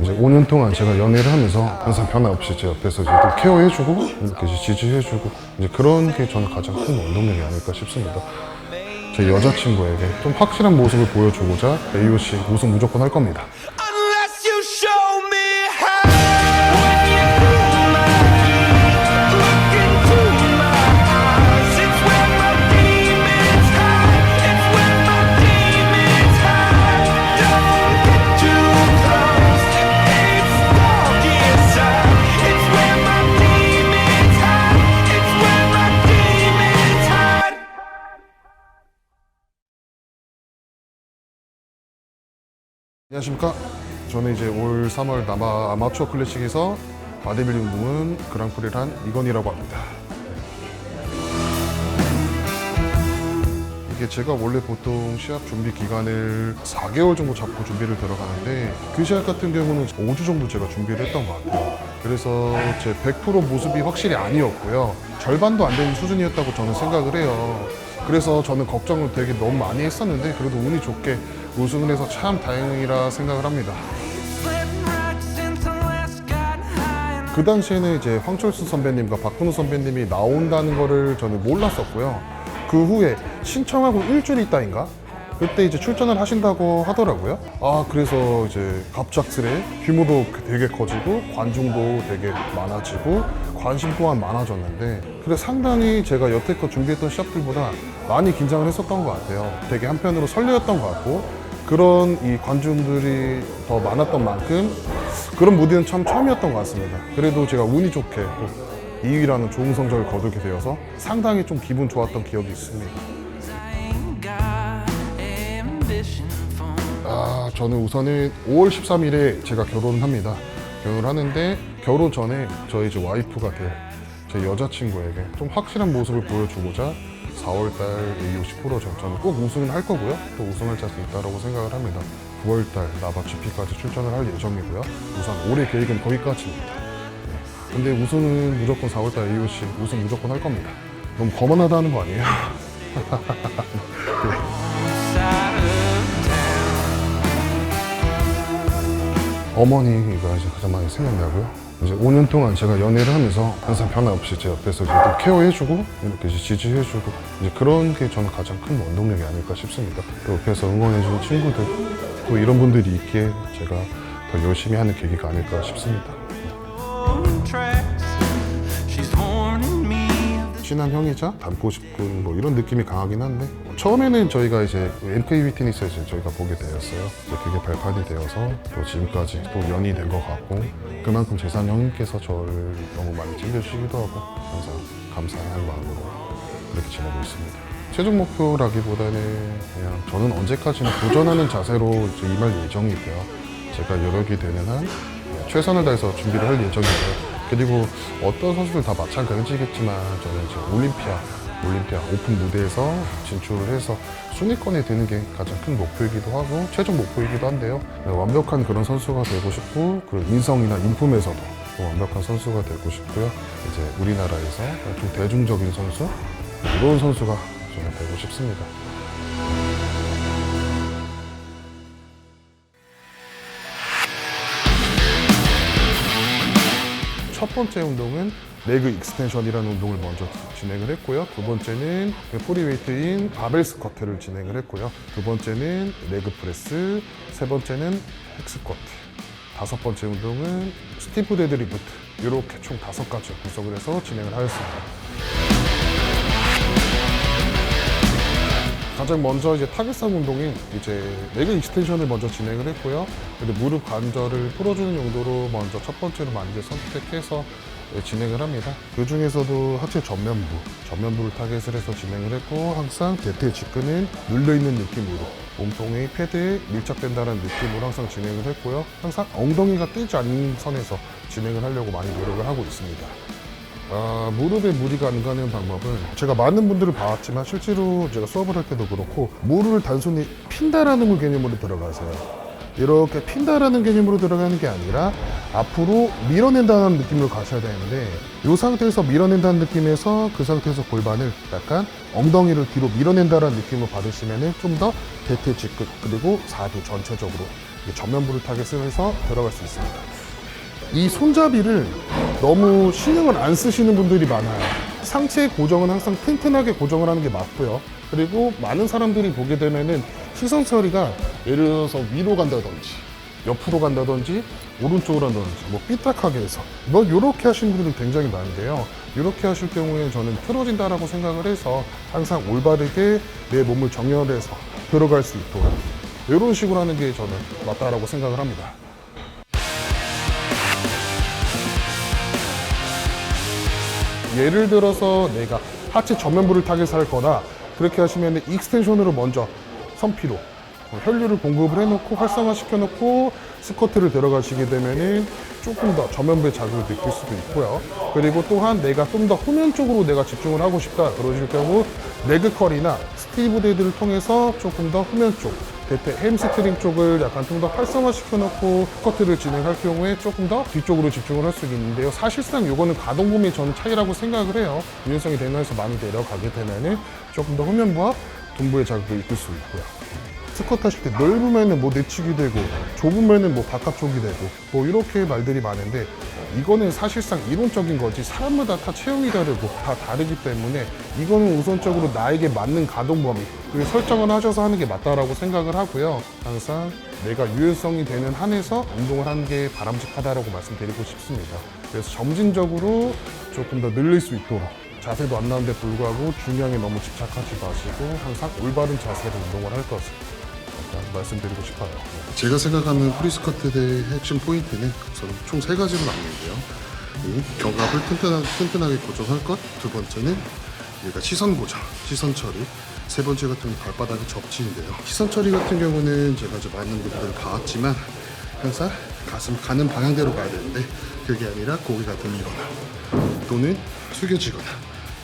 이제 5년 동안 제가 연애를 하면서 항상 변함없이 제 옆에서 이제 또 케어해주고 이렇게 이제 지지해주고 이제 그런 게 저는 가장 큰 원동력이 아닐까 싶습니다. 제 여자친구에게 좀 확실한 모습을 보여주고자 AOC 우승 무조건 할 겁니다. Unless you show me how. When you pull my heart, look into my eyes, it's where my demons hide. It's where my demons hide. Don't get too close. It's dark inside. It's where my demons hide. It's where my demons hide. 안녕하십니까. 저는 이제 올 3월 남아 아마추어 클래식에서 바디빌딩 부문 그랑프리를 한 이건희라고 합니다. 이게 제가 원래 보통 시합 준비 기간을 4개월 정도 잡고 준비를 들어가는데 그 시합 같은 경우는 5주 정도 제가 준비를 했던 것 같아요. 그래서 제 100% 모습이 확실히 아니었고요. 절반도 안 되는 수준이었다고 저는 생각을 해요. 그래서 저는 걱정을 되게 너무 많이 했었는데 그래도 운이 좋게 우승을 해서 참 다행이라 생각을 합니다. 그 당시에는 이제 황철수 선배님과 박근우 선배님이 나온다는 거를 저는 몰랐었고요. 그 후에 신청하고 일주일 있다인가? 그때 이제 출전을 하신다고 하더라고요. 그래서 이제 갑작스레 규모도 되게 커지고 관중도 되게 많아지고 관심 또한 많아졌는데 그래서 상당히 제가 여태껏 준비했던 시합들보다 많이 긴장을 했었던 것 같아요. 되게 한편으로 설레었던 것 같고 그런 이 관중들이 더 많았던 만큼 그런 무대는 참 처음이었던 것 같습니다. 그래도 제가 운이 좋게 또 2위라는 좋은 성적을 거두게 되어서 상당히 좀 기분 좋았던 기억이 있습니다. 저는 우선은 5월 13일에 제가 결혼을 합니다. 결혼을 하는데 결혼 전에 저희 이제 와이프가 될 제 여자친구에게 좀 확실한 모습을 보여주고자 4월달 AOC 프로전 저는 꼭 우승을 할 거고요. 또 우승할 자신 있다고 생각을 합니다. 9월달 나바 GP까지 출전을 할 예정이고요. 우선 올해 계획은 거기까지입니다. 근데 우승은 무조건 4월달 AOC 우승 무조건 할 겁니다. 너무 거만하다는 거 아니에요? 어머니가 이제 가장 많이 생각나고요. 이제 5년 동안 제가 연애를 하면서 항상 변함없이 제 옆에서 이제 또 케어해주고 이렇게 이제 지지해주고 이제 그런 게 저는 가장 큰 원동력이 아닐까 싶습니다. 또 옆에서 응원해주는 친구들 또 이런 분들이 있기에 제가 더 열심히 하는 계기가 아닐까 싶습니다. 친한 형이자 닮고 싶은 뭐 이런 느낌이 강하긴 한데 처음에는 저희가 이제 MKB 테니스에서 저희가 보게 되었어요. 이제 그게 발판이 되어서 또 지금까지 또 연이 된 것 같고 그만큼 재산 형님께서 저를 너무 많이 챙겨주시기도 하고 항상 감사한 마음으로 그렇게 지내고 있습니다. 최종 목표라기보다는 그냥 저는 언제까지나 도전하는 자세로 이제 임할 예정이고요. 제가 여력이 되는 한 최선을 다해서 준비를 할 예정이고요. 그리고 어떤 선수들 다 마찬가지겠지만 저는 이제 올림피아 오픈 무대에서 진출을 해서 순위권에 드는 게 가장 큰 목표이기도 하고 최종 목표이기도 한데요. 완벽한 그런 선수가 되고 싶고 그런 인성이나 인품에서도 완벽한 선수가 되고 싶고요. 이제 우리나라에서 좀 대중적인 선수 이런 선수가 저는 되고 싶습니다. 첫 번째 운동은 레그 익스텐션이라는 운동을 먼저 진행을 했고요. 두 번째는 프리웨이트인 바벨 스쿼트를 진행을 했고요. 두 번째는 레그 프레스, 세 번째는 헥스쿼트, 다섯 번째 운동은 스티프 데드리프트 이렇게 총 5가지 구성을 해서 진행을 하였습니다. 가장 먼저 이제 타겟성 운동인 이제 레그 익스텐션을 먼저 진행을 했고요. 그리고 무릎 관절을 풀어주는 용도로 먼저 첫 번째로 많이 선택해서 진행을 합니다. 그 중에서도 하체 전면부를 타겟을 해서 진행을 했고 항상 대퇴 직근은 눌려있는 느낌으로 몸통이 패드에 밀착된다는 느낌으로 항상 진행을 했고요. 항상 엉덩이가 뜨지 않는 선에서 진행을 하려고 많이 노력을 하고 있습니다. 무릎에 무리가 안 가는 방법은 제가 많은 분들을 봐왔지만 실제로 제가 수업을 할 때도 그렇고 무릎을 단순히 핀다라는 개념으로 들어가세요. 이렇게 핀다라는 개념으로 들어가는 게 아니라 앞으로 밀어낸다는 느낌으로 가셔야 되는데 이 상태에서 밀어낸다는 느낌에서 그 상태에서 골반을 약간 엉덩이를 뒤로 밀어낸다는 느낌으로 받으시면 좀 더 대퇴 직근 그리고 4두 전체적으로 전면부를 타겟을 해서 들어갈 수 있습니다. 이 손잡이를 너무 신경을 안 쓰시는 분들이 많아요. 상체 고정은 항상 튼튼하게 고정을 하는 게 맞고요. 그리고 많은 사람들이 보게 되면은 시선 처리가 예를 들어서 위로 간다든지 옆으로 간다든지 오른쪽으로 간다든지 뭐 삐딱하게 해서 뭐 이렇게 하시는 분들은 굉장히 많은데요. 이렇게 하실 경우에 저는 틀어진다라고 생각을 해서 항상 올바르게 내 몸을 정렬해서 들어갈 수 있도록 이런 식으로 하는 게 저는 맞다라고 생각을 합니다. 예를 들어서 내가 하체 전면부를 타겟할 거나 그렇게 하시면 익스텐션으로 먼저 선피로 혈류를 공급을 해놓고 활성화 시켜놓고 스쿼트를 들어가시게 되면은 조금 더 전면부의 자극을 느낄 수도 있고요. 그리고 또한 내가 좀 더 후면 쪽으로 내가 집중을 하고 싶다 그러실 경우 레그 컬이나 스티브 데드를 통해서 조금 더 후면 쪽 대퇴 햄스트링 쪽을 약간 좀 더 활성화 시켜놓고 스쿼트를 진행할 경우에 조금 더 뒤쪽으로 집중을 할 수 있는데요. 사실상 이거는 가동범위 저는 차이라고 생각을 해요. 유연성이 대뇌에서 많이 내려가게 되면은 조금 더 후면부와 둔부의 자극을 이끌 수 있고요. 스쿼트 하실 때 넓으면은 뭐 내치기 되고 좁으면은 뭐 바깥쪽이 되고 뭐 이렇게 말들이 많은데 이거는 사실상 이론적인 거지 사람마다 다 체형이 다르고 다 다르기 때문에 이거는 우선적으로 나에게 맞는 가동 범위 를 설정을 하셔서 하는 게 맞다라고 생각을 하고요. 항상 내가 유연성이 되는 한에서 운동을 하는 게 바람직하다라고 말씀드리고 싶습니다. 그래서 점진적으로 조금 더 늘릴 수 있도록 자세도 안 나오는데 불구하고 중량에 너무 집착하지 마시고 항상 올바른 자세로 운동을 할 것을 말씀드리고 싶어요. 제가 생각하는 프리스쿼트의 핵심 포인트는 우선 총 3가지로 나뉘는데요. 이 견갑을 튼튼하게 고정할 것, 두 번째는 우리가 시선 고정, 시선 처리, 세 번째 같은 발바닥의 접지인데요. 시선 처리 같은 경우는 제가 이제 많은 분들을 봐왔지만 항상 가슴 가는 방향대로 가야 되는데 그게 아니라 고개가 들리거나 또는 숙여지거나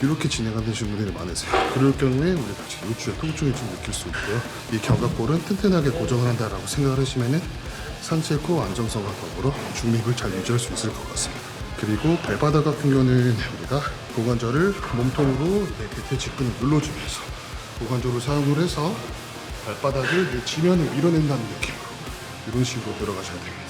이렇게 진행하는 분들이 많으세요. 그럴 경우에 우리가 지금 요추의 통증을 좀 느낄 수 있고요. 이 견갑골은 튼튼하게 고정을 한다라고 생각을 하시면은 상체 코 안정성과 더불어 중립을 잘 유지할 수 있을 것 같습니다. 그리고 발바닥 같은 경우는 우리가 고관절을 몸통으로 내 대퇴 직근을 눌러주면서 고관절을 사용을 해서 발바닥을 내 지면을 밀어낸다는 느낌으로 이런 식으로 들어가셔야 됩니다.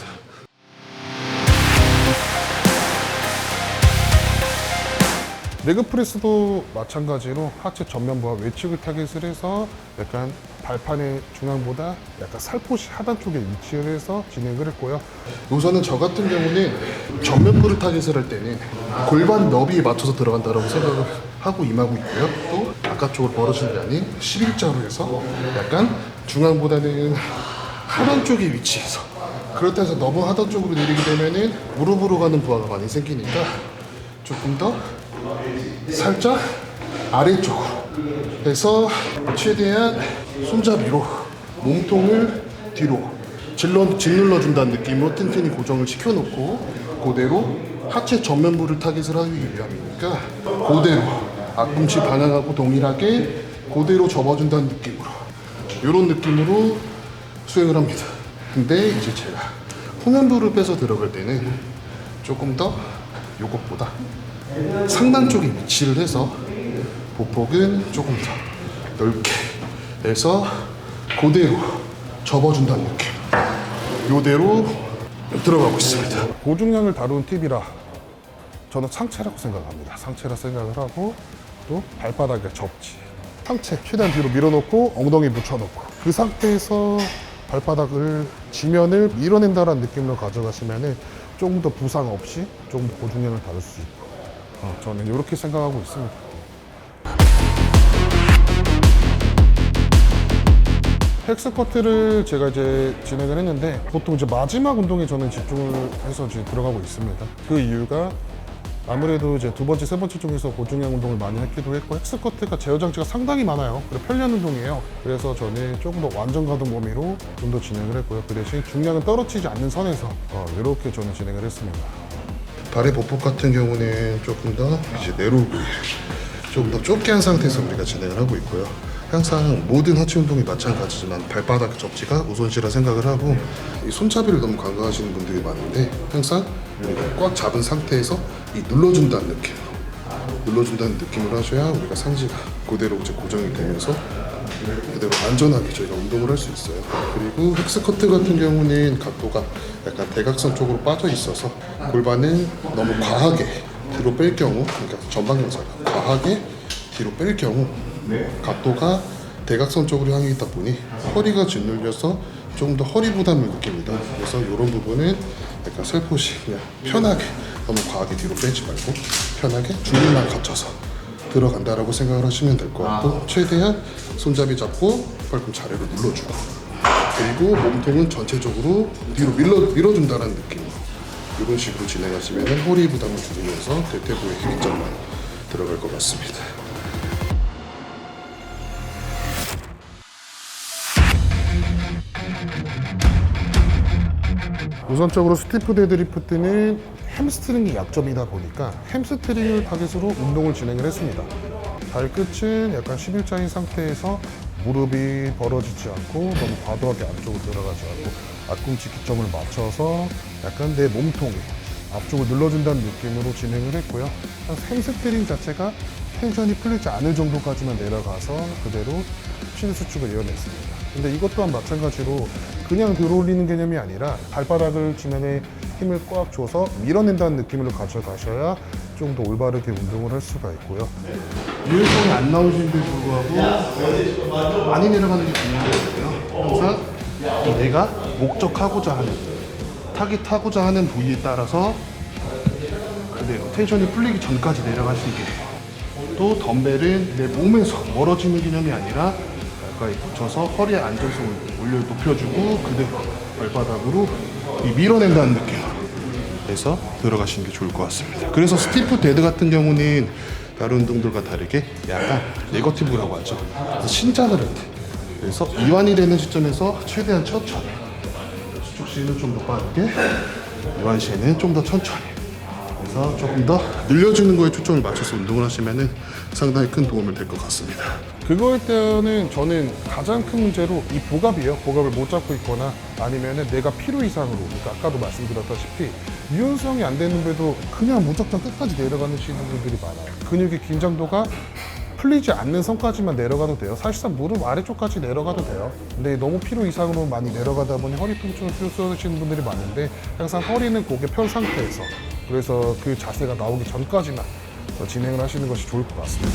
레그 프레스도 마찬가지로 하체 전면부와 외측을 타겟을 해서 약간 발판의 중앙보다 약간 살포시 하단 쪽에 위치를 해서 진행을 했고요. 우선은 저 같은 경우는 전면부를 타겟을 할 때는 골반 너비에 맞춰서 들어간다고 생각을 하고 임하고 있고요. 또 바깥쪽으로 벌어지는 게 아닌 11자로 해서 약간 중앙보다는 하단 쪽에 위치해서 그렇다 해서 너무 하단 쪽으로 내리게 되면은 무릎으로 가는 부하가 많이 생기니까 조금 더 살짝 아래쪽으로 해서 최대한 손잡이로 몸통을 뒤로 짓눌러 준다는 느낌으로 튼튼히 고정을 시켜놓고 그대로 하체 전면부를 타겟을 하기 위함이니까 그대로 앞꿈치 방향하고 동일하게 그대로 접어준다는 느낌으로 이런 느낌으로 수행을 합니다. 근데 이제 제가 후면부를 빼서 들어갈 때는 조금 더 이것보다 상단 쪽에 위치를 해서 보폭은 조금 더 넓게 해서 그대로 접어준다는 느낌 이대로 들어가고 있습니다. 고중량을 다루는 팁이라 저는 상체라고 생각합니다. 상체라 생각을 하고 또 발바닥의 접지 상체 최대한 뒤로 밀어놓고 엉덩이 묻혀놓고 그 상태에서 발바닥을 지면을 밀어낸다는 느낌으로 가져가시면 조금 더 부상 없이 조금 더 고중량을 다룰 수 있고 저는 이렇게 생각하고 있습니다. 헥스쿼트를 제가 이제 진행을 했는데 보통 이제 마지막 운동에 저는 집중을 해서 이제 들어가고 있습니다. 그 이유가 아무래도 이제 두 번째, 세 번째 쪽에서 고중량 운동을 많이 했기도 했고 헥스쿼트가 제어 장치가 상당히 많아요. 그리고 편리한 운동이에요. 그래서 저는 조금 더 완전 가동 범위로 좀 더 진행을 했고요. 그 대신 중량은 떨어지지 않는 선에서 이렇게 저는 진행을 했습니다. 발의 보폭 같은 경우는 조금 더 이제 내로 부위를 조금 더 좁게 한 상태에서 우리가 진행을 하고 있고요. 항상 모든 하체 운동이 마찬가지지만 발바닥 접지가 우선시라 생각을 하고 이 손잡이를 너무 간과하시는 분들이 많은데 항상 우리가 꽉 잡은 상태에서 이 눌러준다는 느낌으로 하셔야 우리가 상지가 그대로 이제 고정이 되면서 그대로 안전하게 저희가 운동을 할 수 있어요. 그리고 헥스커트 같은 경우는 각도가 약간 대각선 쪽으로 빠져 있어서 골반을 너무 과하게 뒤로 뺄 경우, 그러니까 전방경사가 과하게 뒤로 뺄 경우 각도가 대각선 쪽으로 향해 있다 보니 허리가 짓눌려서 조금 더 허리 부담을 느낍니다. 그래서 이런 부분은 약간 살포시 그냥 편하게 너무 과하게 뒤로 빼지 말고 편하게 줄임만 갖춰서 들어간다라고 생각을 하시면 될 것 같고 최대한 손잡이 잡고 팔꿈치 아래로 눌러주고 그리고 몸통은 전체적으로 뒤로 밀어준다는 느낌으로 이런 식으로 진행하시면 허리 부담을 줄이면서 대퇴부의 힐점만 들어갈 것 같습니다. 우선적으로 스티프 데드리프트는 햄스트링이 약점이다 보니까 햄스트링을 타겟으로 운동을 진행을 했습니다. 발끝은 약간 11자인 상태에서 무릎이 벌어지지 않고 너무 과도하게 안쪽으로 들어가지 않고 앞꿈치 기점을 맞춰서 약간 내 몸통에 앞쪽을 눌러준다는 느낌으로 진행을 했고요. 햄스트링 자체가 텐션이 풀리지 않을 정도까지만 내려가서 그대로 신수축을 이어냈습니다. 근데 이것 또한 마찬가지로 그냥 들어올리는 개념이 아니라 발바닥을 지면에 힘을 꽉 줘서 밀어낸다는 느낌으로 가져가셔야 좀 더 올바르게 운동을 할 수가 있고요. 유연성이 안 나오시는데 불구하고 많이 내려가는 게 중요한 거예요. 항상 내가 목적하고자 하는 타깃하고자 하는 부위에 따라서 그대로 텐션이 풀리기 전까지 내려가시는 게 또 덤벨은 내 몸에서 멀어지는 개념이 아니라 가까이 붙여서 허리의 안정성을 높여주고 그대로 발바닥으로 밀어낸다는 느낌으로 해서 들어가시는 게 좋을 것 같습니다. 그래서 스티프 데드 같은 경우는 다른 운동들과 다르게 약간 네거티브라고 하죠. 그래서 신장을 할 때 그래서 이완이 되는 시점에서 최대한 천천히 수축 시는 좀 더 빠르게 이완 시에는 좀 더 천천히 그래서 조금 더 늘려주는 거에 초점을 맞춰서 운동을 하시면 상당히 큰 도움이 될 것 같습니다. 그거일 때는 저는 가장 큰 문제로 이 복압이에요. 복압을 못 잡고 있거나 아니면 내가 필요 이상으로, 그러니까 아까도 말씀드렸다시피 유연성이 안 되는데도 그냥 무작정 끝까지 내려가시는 분들이 많아요. 근육의 긴장도가 풀리지 않는 선까지만 내려가도 돼요. 사실상 무릎 아래쪽까지 내려가도 돼요. 근데 너무 필요 이상으로 많이 내려가다 보니 허리 통증을 쓰시는 분들이 많은데 항상 허리는 고개 편 상태에서 그래서 그 자세가 나오기 전까지만 진행을 하시는 것이 좋을 것 같습니다.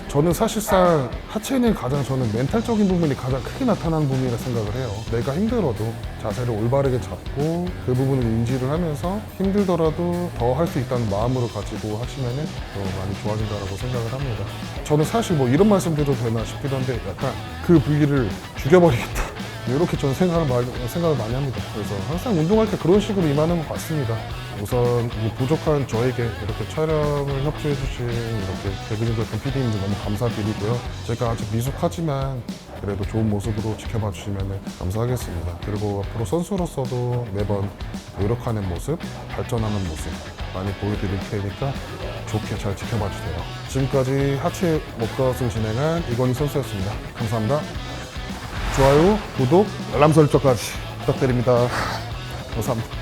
저는 사실상 하체는 가장 저는 멘탈적인 부분이 가장 크게 나타나는 부분이라 생각을 해요. 내가 힘들어도 자세를 올바르게 잡고 그 부분을 인지를 하면서 힘들더라도 더 할 수 있다는 마음으로 가지고 하시면은 더 많이 좋아진다고 생각을 합니다. 저는 사실 뭐 이런 말씀드려도 되나 싶기도 한데 약간 그 부위를 죽여버리겠다. 이렇게 저는 생각을 많이 합니다. 그래서 항상 운동할 때 그런 식으로 임하는 것 같습니다. 우선 이 부족한 저에게 이렇게 촬영을 협조해 주신 이렇게 대근인들 PD님들 너무 감사드리고요. 제가 아직 미숙하지만 그래도 좋은 모습으로 지켜봐 주시면 감사하겠습니다. 그리고 앞으로 선수로서도 매번 노력하는 모습, 발전하는 모습 많이 보여드릴 테니까 좋게 잘 지켜봐 주세요. 지금까지 하체 워크아웃을 진행한 이건희 선수였습니다. 감사합니다. 좋아요, 구독, 알람 설정까지 부탁드립니다. 감사합니다.